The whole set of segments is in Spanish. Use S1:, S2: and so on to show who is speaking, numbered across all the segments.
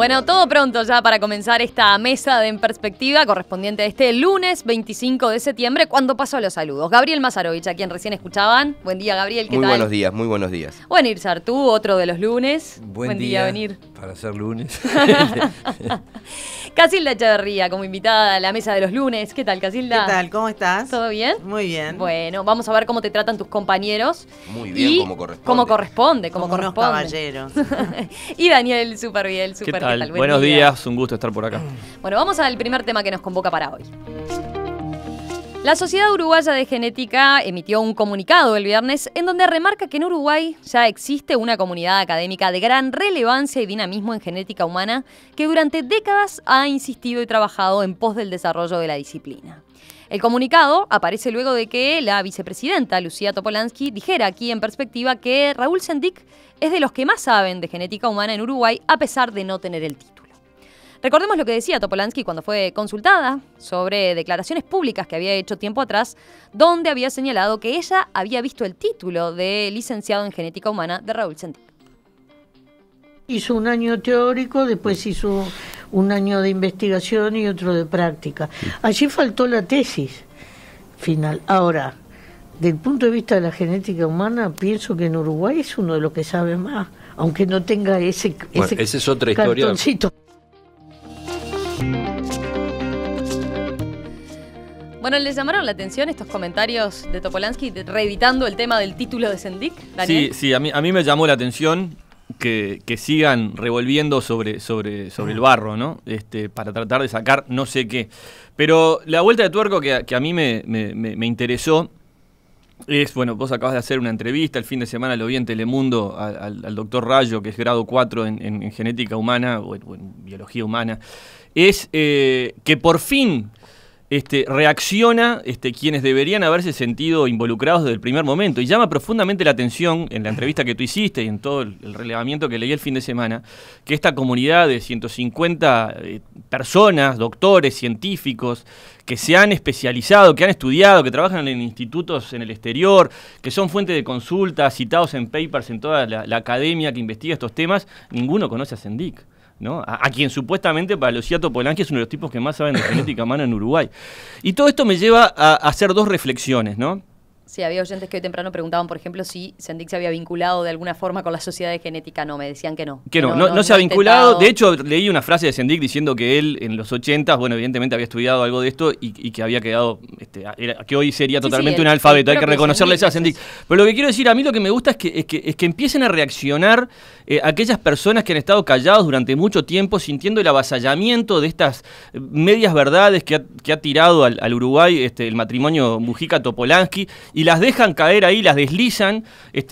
S1: Bueno, todo pronto ya para comenzar esta mesa de En Perspectiva correspondiente a este lunes 25 de septiembre, cuando paso a los saludos. Gabriel Mazarovich, a quien recién escuchaban. Buen día, Gabriel, ¿qué tal?
S2: Buenos días, muy buenos días.
S1: Venir Sartú, otro de los lunes.
S3: Buen día,
S1: venir.
S3: Para ser lunes.
S1: Casilda Echeverría, como invitada a la mesa de los lunes. ¿Qué tal, Casilda?
S4: ¿Qué tal? ¿Cómo estás?
S1: ¿Todo bien?
S4: Muy bien.
S1: Bueno, vamos a ver cómo te tratan tus compañeros.
S2: Muy bien, como corresponde.
S1: Como
S4: unos caballeros.
S1: Y Daniel, súper bien,
S5: ¿Qué tal? Buenos días, un gusto estar por acá.
S1: Bueno, vamos al primer tema que nos convoca para hoy. La Sociedad Uruguaya de Genética emitió un comunicado el viernes en donde remarca que en Uruguay ya existe una comunidad académica de gran relevancia y dinamismo en genética humana que durante décadas ha insistido y trabajado en pos del desarrollo de la disciplina. El comunicado aparece luego de que la vicepresidenta Lucía Topolansky dijera aquí en Perspectiva que Raúl Sendic es de los que más saben de genética humana en Uruguay a pesar de no tener el título. Recordemos lo que decía Topolansky cuando fue consultada sobre declaraciones públicas que había hecho tiempo atrás, donde había señalado que ella había visto el título de licenciado en genética humana de Raúl Sendic.
S6: Hizo un año teórico, después hizo un año de investigación y otro de práctica. Allí faltó la tesis final. Ahora, del punto de vista de la genética humana, pienso que en Uruguay es uno de los que sabe más, aunque no tenga esa
S3: es otra historia.
S6: Cartoncito.
S1: Bueno, ¿les llamaron la atención estos comentarios de Topolansky reeditando el tema del título de Sendic, Daniel?
S5: Sí, a mí me llamó la atención que sigan revolviendo sobre el barro, ¿no? Para tratar de sacar no sé qué. Pero la vuelta de tuerco que a mí me interesó es, bueno, vos acabas de hacer una entrevista, el fin de semana lo vi en Telemundo al doctor Rayo, que es grado 4 en genética humana o en biología humana, es que por fin reacciona quienes deberían haberse sentido involucrados desde el primer momento. Y llama profundamente la atención, en la entrevista que tú hiciste y en todo el relevamiento que leí el fin de semana, que esta comunidad de 150 personas, doctores, científicos, que se han especializado, que han estudiado, que trabajan en institutos en el exterior, que son fuente de consulta, citados en papers en toda la academia que investiga estos temas, ninguno conoce a Sendic, ¿no? A quien supuestamente para Lucía Topolansky es uno de los tipos que más saben de genética humana en Uruguay. Y todo esto me lleva a hacer dos reflexiones, ¿no?
S1: Sí, había oyentes que hoy temprano preguntaban, por ejemplo, si Sendic se había vinculado de alguna forma con la Sociedad de Genética. No, me decían que no.
S5: Que no se ha vinculado. De hecho, leí una frase de Sendic diciendo que él en los 80, bueno, evidentemente había estudiado algo de esto y que había quedado, que hoy sería totalmente un analfabeto. Hay que reconocerle eso a Sendic. Pero lo que quiero decir, a mí lo que me gusta es que empiecen a reaccionar aquellas personas que han estado callados durante mucho tiempo, sintiendo el avasallamiento de estas medias verdades que ha tirado al Uruguay el matrimonio Mujica-Topolansky, y las dejan caer ahí, las deslizan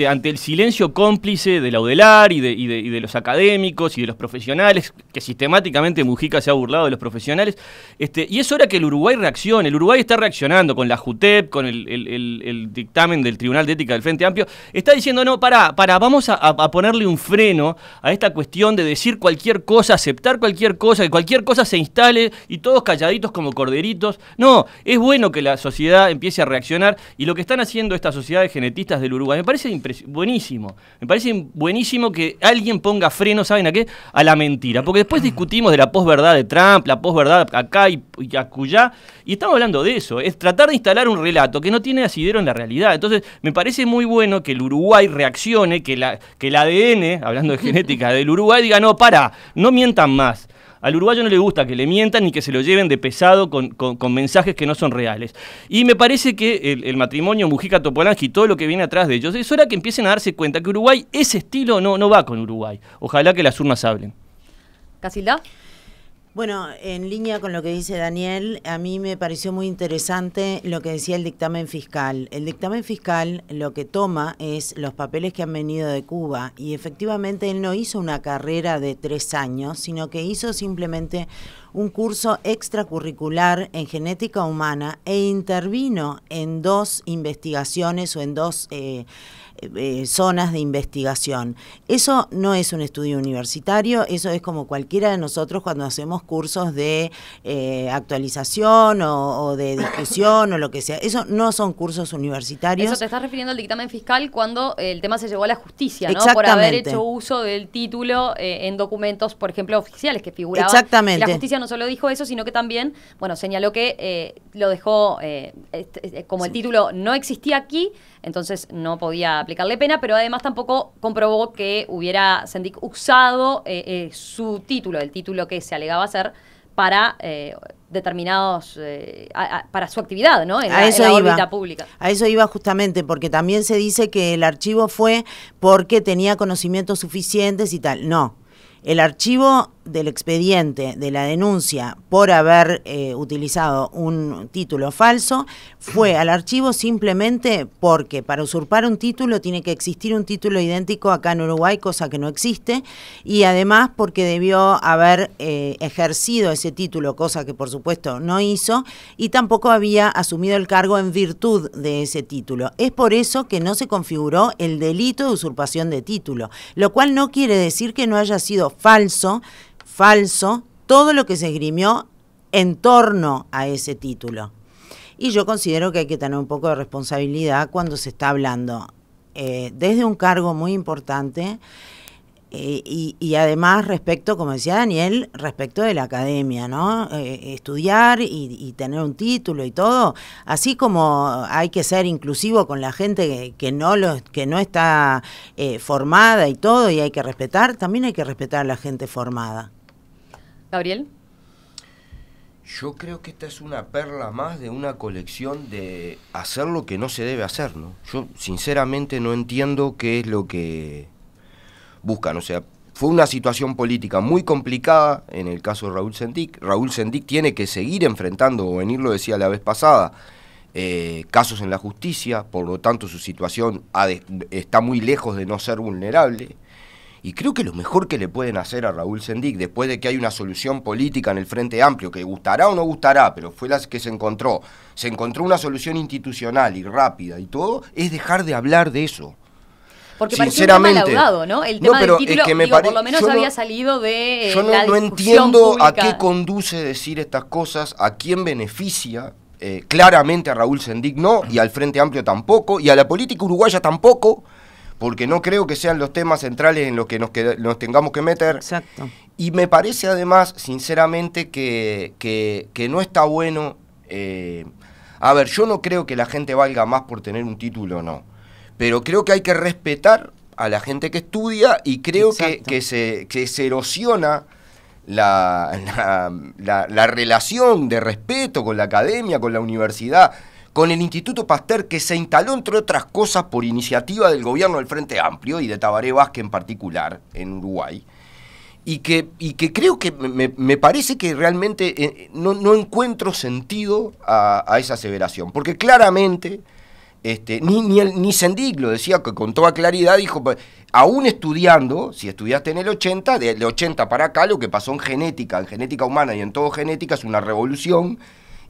S5: ante el silencio cómplice de la UDELAR y de los académicos y de los profesionales, que sistemáticamente Mujica se ha burlado de los profesionales, y es hora que el Uruguay reaccione. El Uruguay está reaccionando con la JUTEP, con el dictamen del Tribunal de Ética del Frente Amplio, está diciendo, no, vamos a ponerle un freno a esta cuestión de decir cualquier cosa, aceptar cualquier cosa, que cualquier cosa se instale y todos calladitos como corderitos. No, es bueno que la sociedad empiece a reaccionar, y lo que están haciendo esta sociedad de genetistas del Uruguay me parece buenísimo. Me parece buenísimo que alguien ponga freno, ¿saben a qué? A la mentira. Porque después discutimos de la posverdad de Trump, la posverdad acá y acullá, y estamos hablando de eso. Es tratar de instalar un relato que no tiene asidero en la realidad. Entonces, me parece muy bueno que el Uruguay reaccione, que el ADN, hablando de genética del Uruguay, diga, no mientan más. Al uruguayo no le gusta que le mientan ni que se lo lleven de pesado con mensajes que no son reales. Y me parece que el matrimonio Mujica-Topolansky y todo lo que viene atrás de ellos, es hora que empiecen a darse cuenta que Uruguay, ese estilo no va con Uruguay. Ojalá que las urnas hablen.
S1: ¿Casilda?
S4: Bueno, en línea con lo que dice Daniel, a mí me pareció muy interesante lo que decía el dictamen fiscal. El dictamen fiscal lo que toma es los papeles que han venido de Cuba, y efectivamente él no hizo una carrera de 3 años, sino que hizo simplemente un curso extracurricular en genética humana e intervino en 2 investigaciones o en 2 zonas de investigación. Eso no es un estudio universitario, eso es como cualquiera de nosotros cuando hacemos cursos de actualización o de discusión o lo que sea. Eso no son cursos universitarios.
S1: Eso te estás refiriendo al dictamen fiscal cuando el tema se llevó a la justicia, ¿no?
S4: Exactamente.
S1: Por haber hecho uso del título en documentos, por ejemplo, oficiales que figuraban.
S4: Exactamente.
S1: Y la justicia no solo dijo eso, sino que también, bueno, señaló que lo dejó, como el título no existía aquí, entonces no podía aplicarle pena, pero además tampoco comprobó que hubiera Sendik usado su título, el título que se alegaba ser, para determinados, para su actividad, ¿no? En la órbita pública.
S4: A eso iba justamente, porque también se dice que el archivo fue porque tenía conocimientos suficientes y tal. No, el archivo del expediente de la denuncia por haber utilizado un título falso fue al archivo simplemente porque para usurpar un título tiene que existir un título idéntico acá en Uruguay, cosa que no existe, y además porque debió haber ejercido ese título, cosa que por supuesto no hizo, y tampoco había asumido el cargo en virtud de ese título. Es por eso que no se configuró el delito de usurpación de título, lo cual no quiere decir que no haya sido falso todo lo que se esgrimió en torno a ese título. Y yo considero que hay que tener un poco de responsabilidad cuando se está hablando desde un cargo muy importante y además respecto, como decía Daniel, respecto de la academia, ¿no? Estudiar y tener un título y todo, así como hay que ser inclusivo con la gente que no está formada y todo, y hay que respetar, también hay que respetar a la gente formada.
S1: Gabriel.
S2: Yo creo que esta es una perla más de una colección de hacer lo que no se debe hacer, ¿no? Yo sinceramente no entiendo qué es lo que buscan. O sea, fue una situación política muy complicada en el caso de Raúl Sendik. Raúl Sendik tiene que seguir enfrentando, o Venir lo decía la vez pasada, casos en la justicia, por lo tanto su situación está muy lejos de no ser vulnerable. Y creo que lo mejor que le pueden hacer a Raúl Sendik, después de que hay una solución política en el Frente Amplio, que gustará o no gustará, pero fue la que se encontró una solución institucional y rápida y todo, es dejar de hablar de eso.
S1: Porque parecía un tema laudado, ¿no? El tema del título,
S2: es que
S1: por lo menos había salido de
S2: yo
S1: la
S2: no
S1: discusión
S2: entiendo
S1: pública.
S2: A qué conduce decir estas cosas, a quién beneficia. Claramente a Raúl Sendik no, y al Frente Amplio tampoco, y a la política uruguaya tampoco, porque no creo que sean los temas centrales en los que nos tengamos que meter.
S4: Exacto.
S2: Y me parece además, sinceramente, que no está bueno. A ver, yo no creo que la gente valga más por tener un título, no. Pero creo que hay que respetar a la gente que estudia, y creo que se erosiona la relación de respeto con la academia, con la universidad, con el Instituto Pasteur, que se instaló, entre otras cosas, por iniciativa del gobierno del Frente Amplio y de Tabaré Vázquez en particular, en Uruguay, y que creo que me parece que realmente no encuentro sentido a esa aseveración, porque claramente ni Sendik lo decía con toda claridad, dijo, aún estudiando, si estudiaste en el 80, del 80 para acá, lo que pasó en genética humana y en todo genética es una revolución.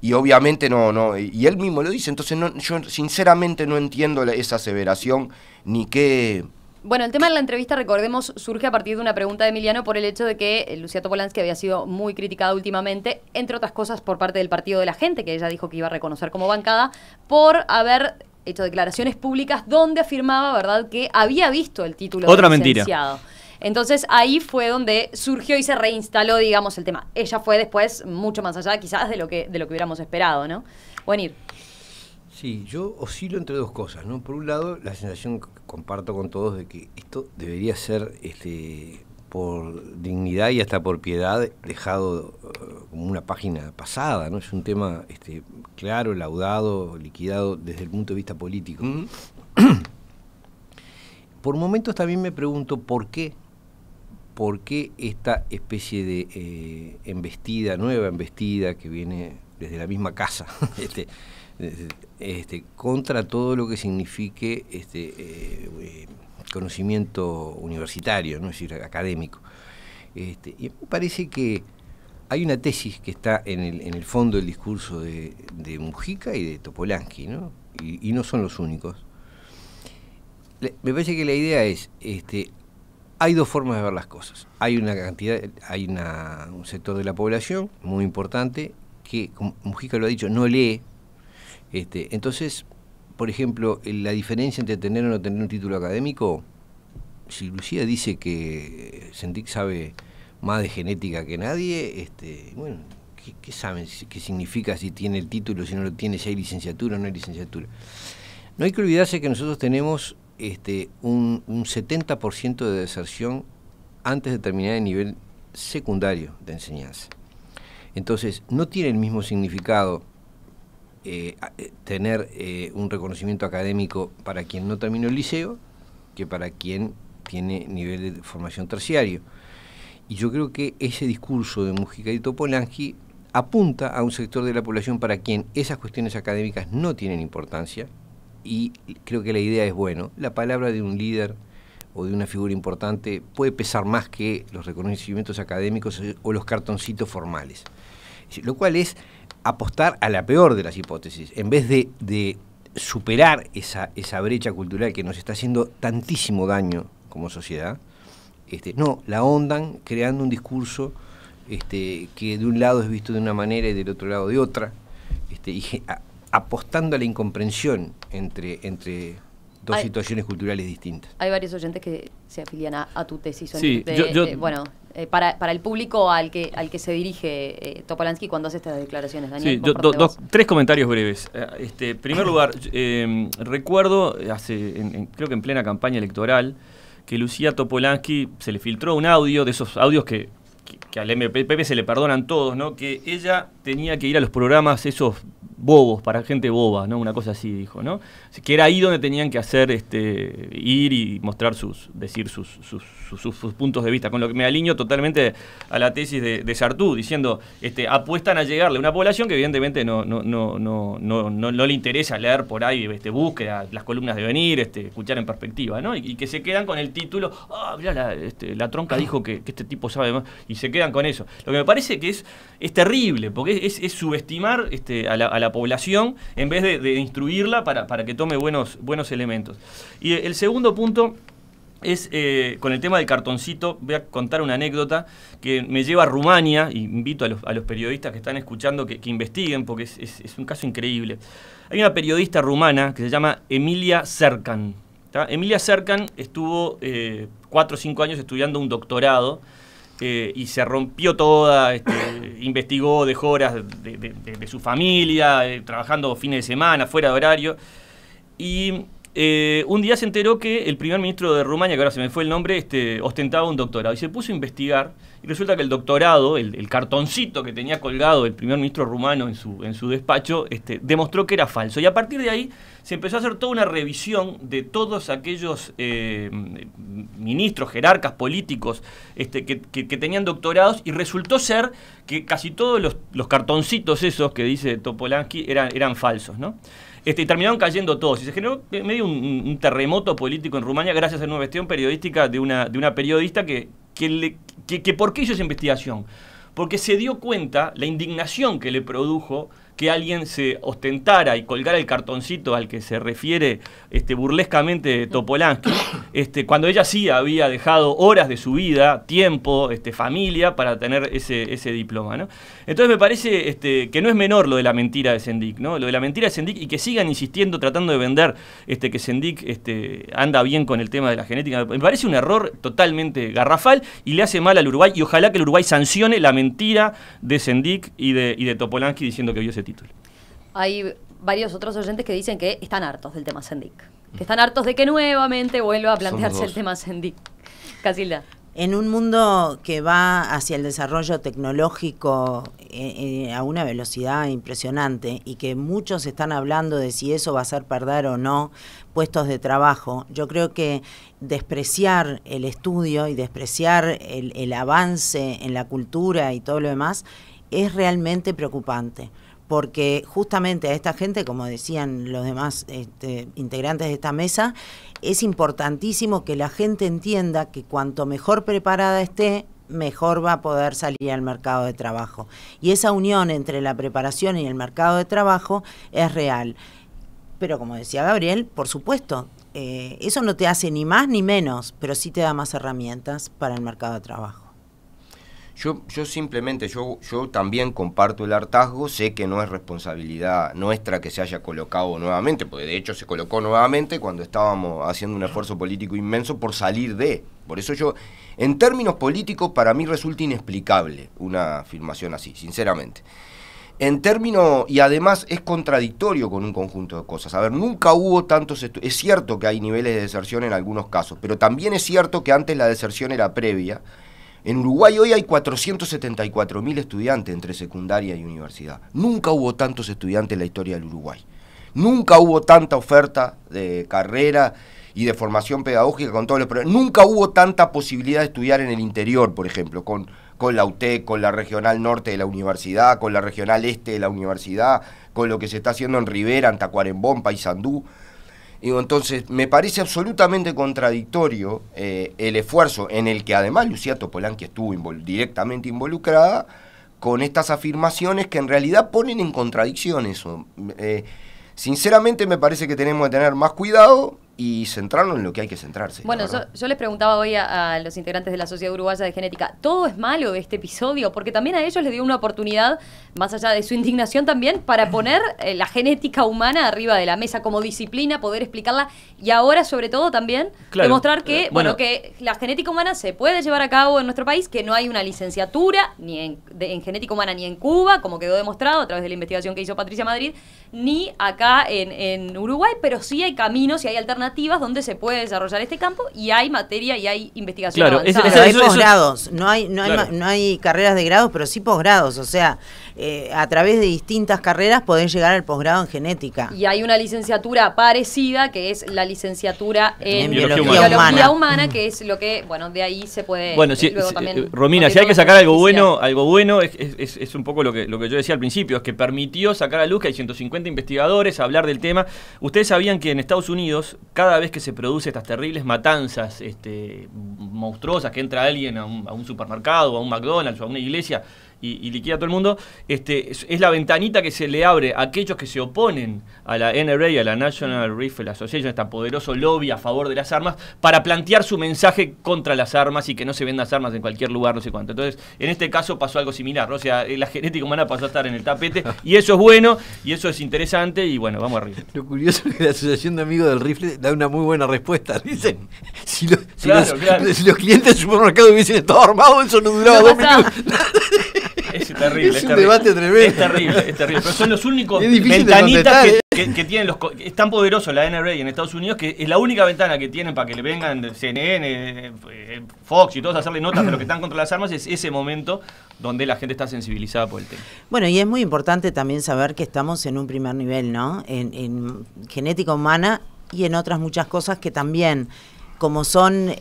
S2: Y obviamente no, y él mismo lo dice, entonces yo sinceramente no entiendo esa aseveración, ni qué...
S1: Bueno, el tema de la entrevista, recordemos, surge a partir de una pregunta de Emiliano por el hecho de que Lucía Topolansky había sido muy criticada últimamente, entre otras cosas por parte del Partido de la Gente, que ella dijo que iba a reconocer como bancada, por haber hecho declaraciones públicas donde afirmaba, ¿verdad?, que había visto el título
S5: Otra
S1: de
S5: mentira.
S1: licenciado. Entonces ahí fue donde surgió y se reinstaló, digamos, el tema. Ella fue después mucho más allá quizás de lo que hubiéramos esperado, ¿no? Venir.
S3: Sí, yo oscilo entre dos cosas, ¿no? Por un lado, la sensación que comparto con todos de que esto debería ser, por dignidad y hasta por piedad, dejado como una página pasada, ¿no? Es un tema claro, laudado, liquidado desde el punto de vista político. Por momentos también me pregunto por qué esta especie de nueva embestida que viene desde la misma casa, contra todo lo que signifique conocimiento universitario, ¿no? Es decir, académico. Y me parece que hay una tesis que está en el fondo del discurso de Mujica y de Topolansky, ¿no? Y no son los únicos. Me parece que la idea es, hay dos formas de ver las cosas. Hay un sector de la población muy importante que, como Mujica lo ha dicho, no lee. Entonces, por ejemplo, la diferencia entre tener o no tener un título académico, si Lucía dice que Sendik sabe más de genética que nadie, bueno, ¿qué saben? ¿Qué significa si tiene el título, si no lo tiene, si hay licenciatura o no hay licenciatura? No hay que olvidarse que nosotros tenemos un 70% de deserción antes de terminar el nivel secundario de enseñanza. Entonces, no tiene el mismo significado tener un reconocimiento académico para quien no terminó el liceo que para quien tiene nivel de formación terciario. Y yo creo que ese discurso de Mujica y Topolansky apunta a un sector de la población para quien esas cuestiones académicas no tienen importancia, y creo que la idea es, bueno, la palabra de un líder o de una figura importante puede pesar más que los reconocimientos académicos o los cartoncitos formales. Lo cual es apostar a la peor de las hipótesis, en vez de superar esa brecha cultural que nos está haciendo tantísimo daño como sociedad. No, la ahondan creando un discurso que de un lado es visto de una manera y del otro lado de otra, apostando a la incomprensión entre dos situaciones culturales distintas.
S1: Hay varios oyentes que se afilian a tu tesis.
S5: Sí,
S1: para el público al que se dirige Topolansky cuando hace estas declaraciones. Daniel,
S5: sí, tres comentarios breves. En primer lugar, recuerdo, creo que en plena campaña electoral, que Lucía Topolansky se le filtró un audio, de esos audios que al MPP se le perdonan todos, ¿no? Que ella tenía que ir a los programas esos bobos, para gente boba, ¿no? Una cosa así dijo, ¿no? Que era ahí donde tenían que hacer, ir y mostrar decir sus puntos de vista, con lo que me alineo totalmente a la tesis de Sartú, diciendo, apuestan a llegarle a una población que evidentemente no le interesa leer por ahí, búsqueda, las columnas de venir, escuchar en perspectiva, ¿no? Y que se quedan con el título, mirá, la tronca dijo que este tipo sabe más, y se quedan con eso. Lo que me parece que es terrible, porque es subestimar a la población en vez de instruirla para que tome buenos elementos. Y el segundo punto es con el tema del cartoncito. Voy a contar una anécdota que me lleva a Rumania, y invito a los periodistas que están escuchando que investiguen, porque es un caso increíble. Hay una periodista rumana que se llama Emilia Serkan. Emilia Serkan estuvo 4 o 5 años estudiando un doctorado, y se rompió toda, investigó, dejó horas de su familia, trabajando fines de semana, fuera de horario, y un día se enteró que el primer ministro de Rumania, que ahora se me fue el nombre, ostentaba un doctorado, y se puso a investigar, y resulta que el doctorado, el cartoncito que tenía colgado el primer ministro rumano en su despacho, demostró que era falso, y a partir de ahí se empezó a hacer toda una revisión de todos aquellos ministros, jerarcas políticos que tenían doctorados, y resultó ser que casi todos los cartoncitos esos que dice Topolansky eran falsos, ¿no? Y terminaron cayendo todos, y se generó medio un terremoto político en Rumania gracias a una investigación periodística de una periodista que ¿por qué hizo esa investigación? Porque se dio cuenta la indignación que le produjo que alguien se ostentara y colgara el cartoncito al que se refiere burlescamente Topolansky, cuando ella sí había dejado horas de su vida, tiempo, familia, para tener ese diploma, ¿no? Entonces me parece que no es menor lo de la mentira de Sendik, ¿no? Lo de la mentira de Sendik, y que sigan insistiendo, tratando de vender que Sendik anda bien con el tema de la genética. Me parece un error totalmente garrafal y le hace mal al Uruguay, y ojalá que el Uruguay sancione la mentira de Sendik y de Topolansky diciendo que vio ese título.
S1: Hay varios otros oyentes que dicen que están hartos del tema Sendik, que están hartos de que nuevamente vuelva a plantearse el tema Sendik. Casilda.
S4: En un mundo que va hacia el desarrollo tecnológico a una velocidad impresionante, y que muchos están hablando de si eso va a hacer perder o no puestos de trabajo, yo creo que despreciar el estudio y despreciar el avance en la cultura y todo lo demás es realmente preocupante. Porque justamente a esta gente, como decían los demás integrantes de esta mesa, es importantísimo que la gente entienda que cuanto mejor preparada esté, mejor va a poder salir al mercado de trabajo. Y esa unión entre la preparación y el mercado de trabajo es real. Pero como decía Gabriel, por supuesto, eso no te hace ni más ni menos, pero sí te da más herramientas para el mercado de trabajo.
S2: Yo simplemente, yo también comparto el hartazgo, sé que no es responsabilidad nuestra que se haya colocado nuevamente, porque de hecho se colocó nuevamente cuando estábamos haciendo un esfuerzo político inmenso por salir de. Por eso en términos políticos, para mí resulta inexplicable una afirmación así, sinceramente. En términos, y además es contradictorio con un conjunto de cosas. A ver, nunca hubo tantos estudiantes. Es cierto que hay niveles de deserción en algunos casos, pero también es cierto que antes la deserción era previa. En Uruguay hoy hay 474.000 estudiantes entre secundaria y universidad. Nunca hubo tantos estudiantes en la historia del Uruguay. Nunca hubo tanta oferta de carrera y de formación pedagógica con todos los problemas. Nunca hubo tanta posibilidad de estudiar en el interior, por ejemplo, con la UTEC, con la Regional Norte de la Universidad, con la Regional Este de la Universidad, con lo que se está haciendo en Rivera, en Tacuarembó, Paysandú. Entonces, me parece absolutamente contradictorio el esfuerzo en el que además Lucía Topolansky estuvo directamente involucrada con estas afirmaciones que en realidad ponen en contradicción eso. Sinceramente me parece que tenemos que tener más cuidado y centrarnos en lo que hay que centrarse.
S1: Bueno, yo les preguntaba hoy a los integrantes de la Sociedad Uruguaya de Genética, ¿todo es malo de este episodio? Porque también a ellos les dio una oportunidad, más allá de su indignación también, para poner la genética humana arriba de la mesa como disciplina, poder explicarla y ahora sobre todo también demostrar que, que la genética humana se puede llevar a cabo en nuestro país, que no hay una licenciatura ni en genética humana ni en Cuba, como quedó demostrado a través de la investigación que hizo Patricia Madrid, ni acá en Uruguay, pero sí hay caminos y hay alternativas donde se puede desarrollar este campo y hay materia y hay investigación avanzada.
S4: Hay posgrados, no hay carreras de grados, pero sí posgrados, o sea, a través de distintas carreras podés llegar al posgrado en genética.
S1: Y hay una licenciatura parecida que es la licenciatura en
S4: biología
S1: humana, que es lo que, de ahí se puede también.
S5: Romina, si hay que sacar algo bueno es un poco lo que yo decía al principio, es que permitió sacar a luz que hay 150 investigadores a hablar del tema. Ustedes sabían que en Estados Unidos, cada vez que se produce estas terribles matanzas monstruosas, que entra alguien a un supermercado, a un McDonald's o a una iglesia y liquida a todo el mundo, es la ventanita que se le abre a aquellos que se oponen a la NRA, a la National Rifle Association, este poderoso lobby a favor de las armas, para plantear su mensaje contra las armas y que no se vendan las armas en cualquier lugar, no sé cuánto. Entonces, en este caso pasó algo similar, ¿no? O sea, la genética humana pasó a estar en el tapete y eso es bueno y eso es interesante y bueno, vamos arriba.
S3: Lo curioso es que la Asociación de Amigos del Rifle da una muy buena respuesta. Dicen, si los clientes del supermercado hubiesen estado armados, eso no duraba 2 minutos.
S5: Es terrible.
S3: Es un debate tremendo.
S5: Es terrible. Pero son los únicos ventanitas que tienen es tan poderoso la NRA en Estados Unidos que es la única ventana que tienen para que le vengan CNN, Fox y todos a hacerle notas de lo que están contra las armas, es ese momento donde la gente está sensibilizada por el tema.
S4: Bueno, y es muy importante también saber que estamos en un primer nivel, ¿no? En genética humana y en otras muchas cosas que también, como son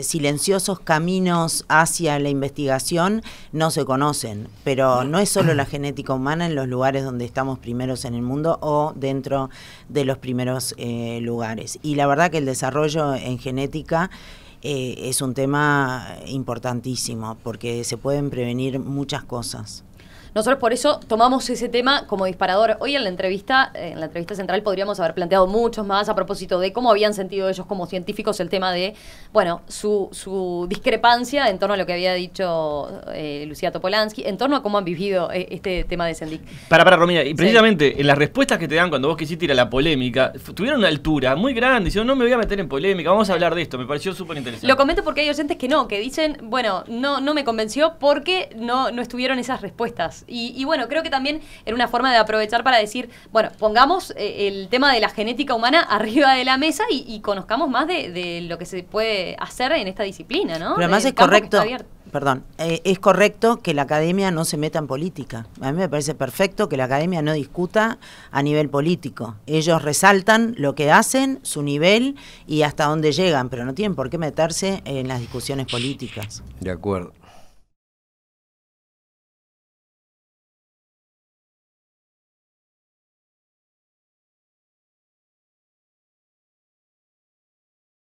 S4: silenciosos caminos hacia la investigación, no se conocen. Pero no es solo la genética humana en los lugares donde estamos primeros en el mundo o dentro de los primeros lugares. Y la verdad que el desarrollo en genética es un tema importantísimo, porque se pueden prevenir muchas cosas.
S1: Nosotros por eso tomamos ese tema como disparador. Hoy en la entrevista central podríamos haber planteado muchos más a propósito de cómo habían sentido ellos como científicos el tema de, su discrepancia en torno a lo que había dicho Lucía Topolansky, en torno a cómo han vivido este tema de Sendik.
S5: Para Romina, y precisamente en las respuestas que te dan cuando vos quisiste ir a la polémica, tuvieron una altura muy grande, dicen, no me voy a meter en polémica, vamos a hablar de esto, me pareció súper interesante.
S1: Lo comento porque hay oyentes que dicen, no me convenció porque no estuvieron esas respuestas. Y creo que también era una forma de aprovechar para decir, pongamos el tema de la genética humana arriba de la mesa y conozcamos más de lo que se puede hacer en esta disciplina, ¿no?
S4: Pero además es correcto que la academia no se meta en política. A mí me parece perfecto que la academia no discuta a nivel político. Ellos resaltan lo que hacen, su nivel y hasta dónde llegan, pero no tienen por qué meterse en las discusiones políticas.
S3: De acuerdo.